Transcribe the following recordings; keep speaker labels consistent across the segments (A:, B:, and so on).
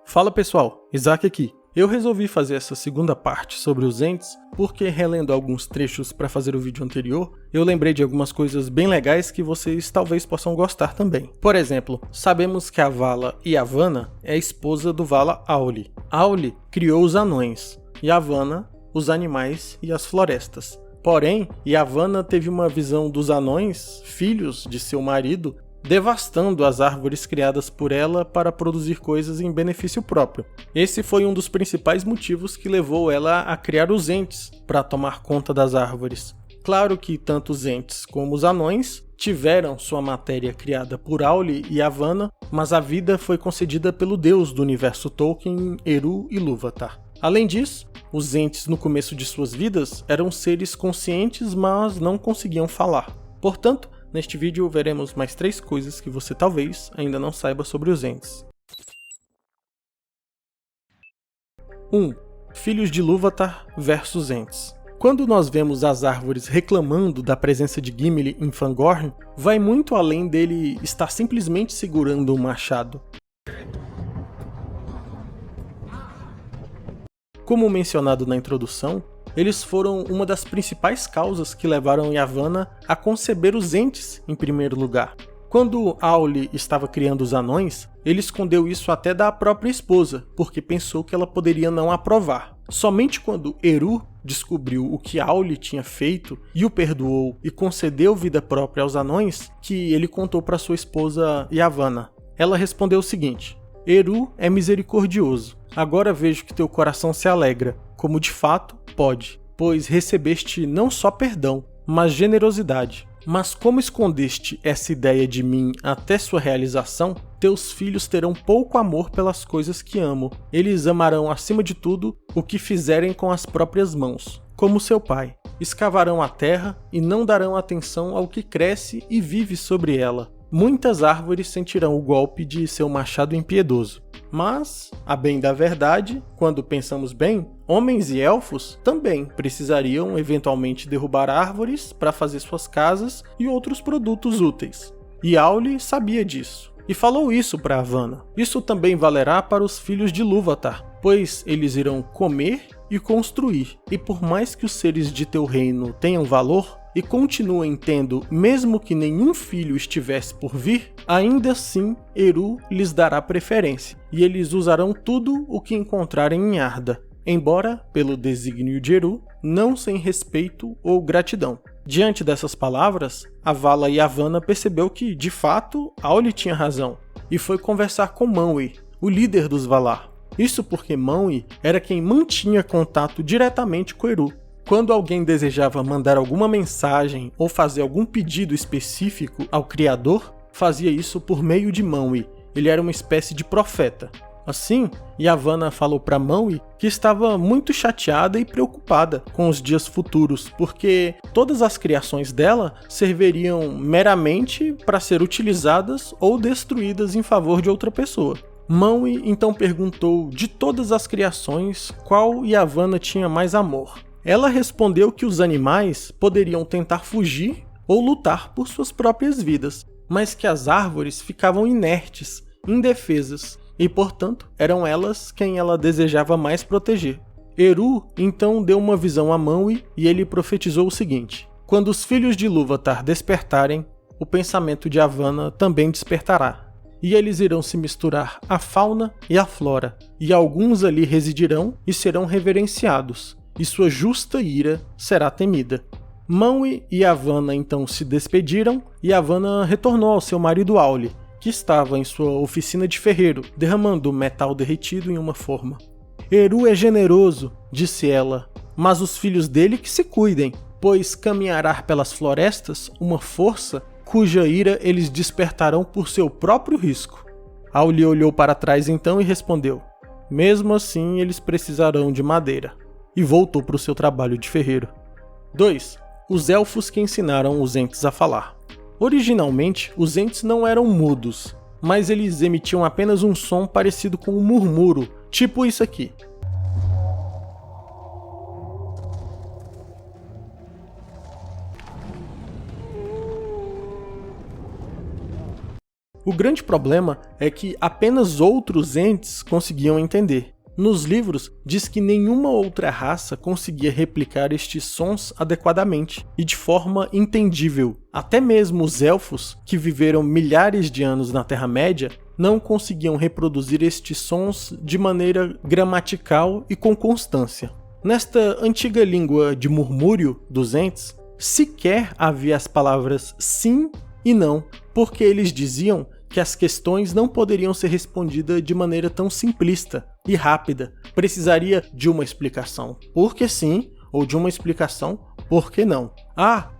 A: Fala pessoal, Isaac aqui. Eu resolvi fazer essa segunda parte sobre os entes porque, relendo alguns trechos para fazer o vídeo anterior, eu lembrei de algumas coisas bem legais que vocês talvez possam gostar também. Por exemplo, sabemos que a Vala Yavanna é a esposa do Vala Auli. Auli criou os anões e Yavanna os animais e as florestas. Porém, Yavanna teve uma visão dos anões, filhos de seu marido, devastando as árvores criadas por ela para produzir coisas em benefício próprio. Esse foi um dos principais motivos que levou ela a criar os entes para tomar conta das árvores. Claro que tanto os entes como os anões tiveram sua matéria criada por Auli e Yavanna, mas a vida foi concedida pelo deus do universo Tolkien, Eru Ilúvatar. Além disso, os entes no começo de suas vidas eram seres conscientes, mas não conseguiam falar. Portanto, neste vídeo veremos mais 3 coisas que você talvez ainda não saiba sobre os entes. 1. Filhos de Ilúvatar versus entes. Quando nós vemos as árvores reclamando da presença de Gimli em Fangorn, vai muito além dele estar simplesmente segurando um machado. Como mencionado na introdução, eles foram uma das principais causas que levaram Yavanna a conceber os entes em primeiro lugar. Quando Auli estava criando os anões, ele escondeu isso até da própria esposa, porque pensou que ela poderia não aprovar. Somente quando Eru descobriu o que Auli tinha feito e o perdoou e concedeu vida própria aos anões, que ele contou para sua esposa Yavanna. Ela respondeu o seguinte: Eru é misericordioso. Agora vejo que teu coração se alegra, como de fato pode, pois recebeste não só perdão, mas generosidade. Mas como escondeste essa ideia de mim até sua realização, teus filhos terão pouco amor pelas coisas que amo. Eles amarão acima de tudo o que fizerem com as próprias mãos, como seu pai. Escavarão a terra e não darão atenção ao que cresce e vive sobre ela. Muitas árvores sentirão o golpe de seu machado impiedoso. Mas, a bem da verdade, quando pensamos bem, homens e elfos também precisariam eventualmente derrubar árvores para fazer suas casas e outros produtos úteis. E Auli sabia disso, e falou isso para Yavanna. Isso também valerá para os filhos de Ilúvatar, pois eles irão comer e construir, e por mais que os seres de teu reino tenham valor, e continuem tendo, mesmo que nenhum filho estivesse por vir, ainda assim Eru lhes dará preferência, e eles usarão tudo o que encontrarem em Arda, embora, pelo desígnio de Eru, não sem respeito ou gratidão. Diante dessas palavras, a Vala Yavanna percebeu que, de fato, Auli tinha razão, e foi conversar com Manwë, o líder dos Valar. Isso porque Manwë era quem mantinha contato diretamente com Eru. Quando alguém desejava mandar alguma mensagem ou fazer algum pedido específico ao Criador, fazia isso por meio de Manwë. Ele era uma espécie de profeta. Assim, Yavanna falou para Manwë que estava muito chateada e preocupada com os dias futuros, porque todas as criações dela serviriam meramente para ser utilizadas ou destruídas em favor de outra pessoa. Manwë então perguntou de todas as criações qual Yavanna tinha mais amor. Ela respondeu que os animais poderiam tentar fugir ou lutar por suas próprias vidas, mas que as árvores ficavam inertes, indefesas, e portanto eram elas quem ela desejava mais proteger. Eru então deu uma visão a Manwë e ele profetizou o seguinte: quando os filhos de Ilúvatar despertarem, o pensamento de Yavanna também despertará, e eles irão se misturar à fauna e à flora, e alguns ali residirão e serão reverenciados, e sua justa ira será temida. Manwë e Yavanna então se despediram, e Yavanna retornou ao seu marido Auli, que estava em sua oficina de ferreiro, derramando metal derretido em uma forma. Eru é generoso, disse ela, mas os filhos dele que se cuidem, pois caminhará pelas florestas uma força cuja ira eles despertarão por seu próprio risco. Auli olhou para trás então e respondeu: mesmo assim eles precisarão de madeira. E voltou para o seu trabalho de ferreiro. 2. Os elfos que ensinaram os entes a falar. Originalmente, os entes não eram mudos, mas eles emitiam apenas um som parecido com um murmúrio, tipo isso aqui. O O grande problema é que apenas outros entes conseguiam entender. Nos livros, diz que nenhuma outra raça conseguia replicar estes sons adequadamente e de forma entendível. Até mesmo os elfos, que viveram milhares de anos na Terra-média, não conseguiam reproduzir estes sons de maneira gramatical e com constância. Nesta antiga língua de murmúrio dos entes, sequer havia as palavras sim e não, porque eles diziam que as questões não poderiam ser respondidas de maneira tão simplista e rápida. Precisaria de uma explicação porque sim, ou de uma explicação porque não.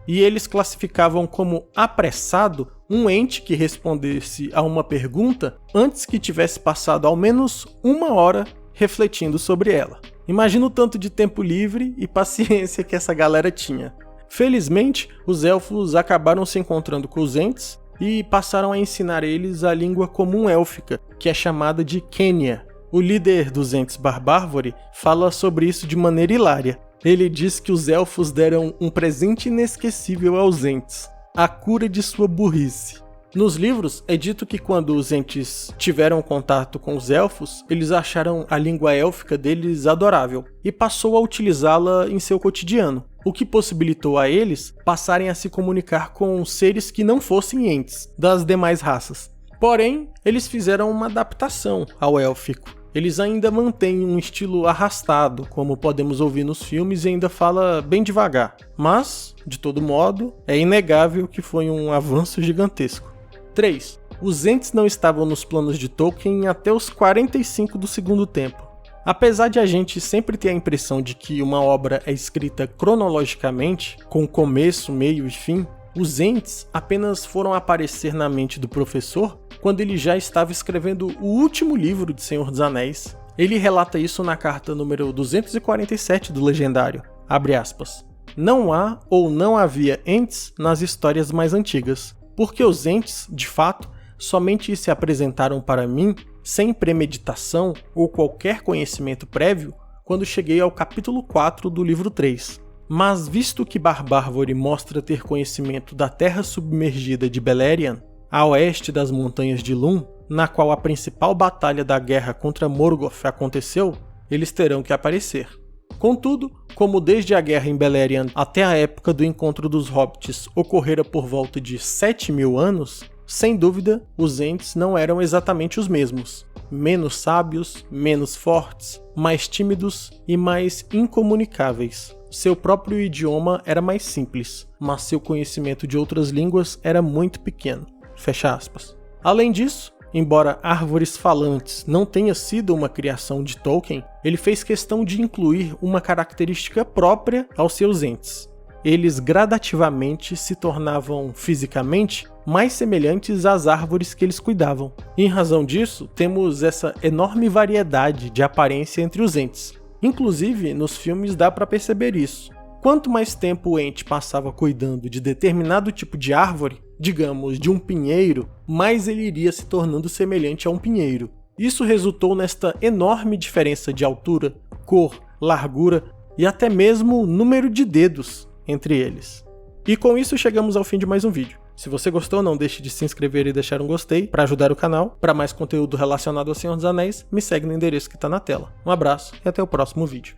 A: E eles classificavam como apressado um ente que respondesse a uma pergunta antes que tivesse passado ao menos 1 hora refletindo sobre ela. Imagina o tanto de tempo livre e paciência que essa galera tinha. Felizmente, os elfos acabaram se encontrando com os entes e passaram a ensinar eles a língua comum élfica, que é chamada de Quenya. O líder dos entes Barbárvore fala sobre isso de maneira hilária. Ele diz que os elfos deram um presente inesquecível aos entes, a cura de sua burrice. Nos livros, é dito que quando os entes tiveram contato com os elfos, eles acharam a língua élfica deles adorável e passou a utilizá-la em seu cotidiano, o que possibilitou a eles passarem a se comunicar com seres que não fossem entes das demais raças. Porém, eles fizeram uma adaptação ao élfico. Eles ainda mantêm um estilo arrastado, como podemos ouvir nos filmes, e ainda fala bem devagar. Mas, de todo modo, é inegável que foi um avanço gigantesco. 3. Os entes não estavam nos planos de Tolkien até os 45 do segundo tempo. Apesar de a gente sempre ter a impressão de que uma obra é escrita cronologicamente, com começo, meio e fim, os entes apenas foram aparecer na mente do professor quando ele já estava escrevendo o último livro de Senhor dos Anéis. Ele relata isso na carta número 247 do Legendário, abre aspas. Não há ou não havia entes nas histórias mais antigas, porque os entes, de fato, somente se apresentaram para mim sem premeditação ou qualquer conhecimento prévio quando cheguei ao capítulo 4 do livro 3. Mas visto que Barbárvore mostra ter conhecimento da terra submergida de Beleriand, a oeste das montanhas de Lûn, na qual a principal batalha da guerra contra Morgoth aconteceu, eles terão que aparecer. Contudo, como desde a guerra em Beleriand até a época do encontro dos hobbits ocorrera por volta de 7.000 anos, sem dúvida, os entes não eram exatamente os mesmos. Menos sábios, menos fortes, mais tímidos e mais incomunicáveis. Seu próprio idioma era mais simples, mas seu conhecimento de outras línguas era muito pequeno. Fecha aspas. Além disso, embora Árvores Falantes não tenha sido uma criação de Tolkien, ele fez questão de incluir uma característica própria aos seus entes. Eles gradativamente se tornavam fisicamente mais semelhantes às árvores que eles cuidavam. E em razão disso, temos essa enorme variedade de aparência entre os entes. Inclusive, nos filmes dá para perceber isso. Quanto mais tempo o ente passava cuidando de determinado tipo de árvore, digamos, de um pinheiro, mais ele iria se tornando semelhante a um pinheiro. Isso resultou nesta enorme diferença de altura, cor, largura e até mesmo número de dedos entre eles. E com isso chegamos ao fim de mais um vídeo. Se você gostou, não deixe de se inscrever e deixar um gostei para ajudar o canal. Para mais conteúdo relacionado ao Senhor dos Anéis, me segue no endereço que está na tela. Um abraço e até o próximo vídeo.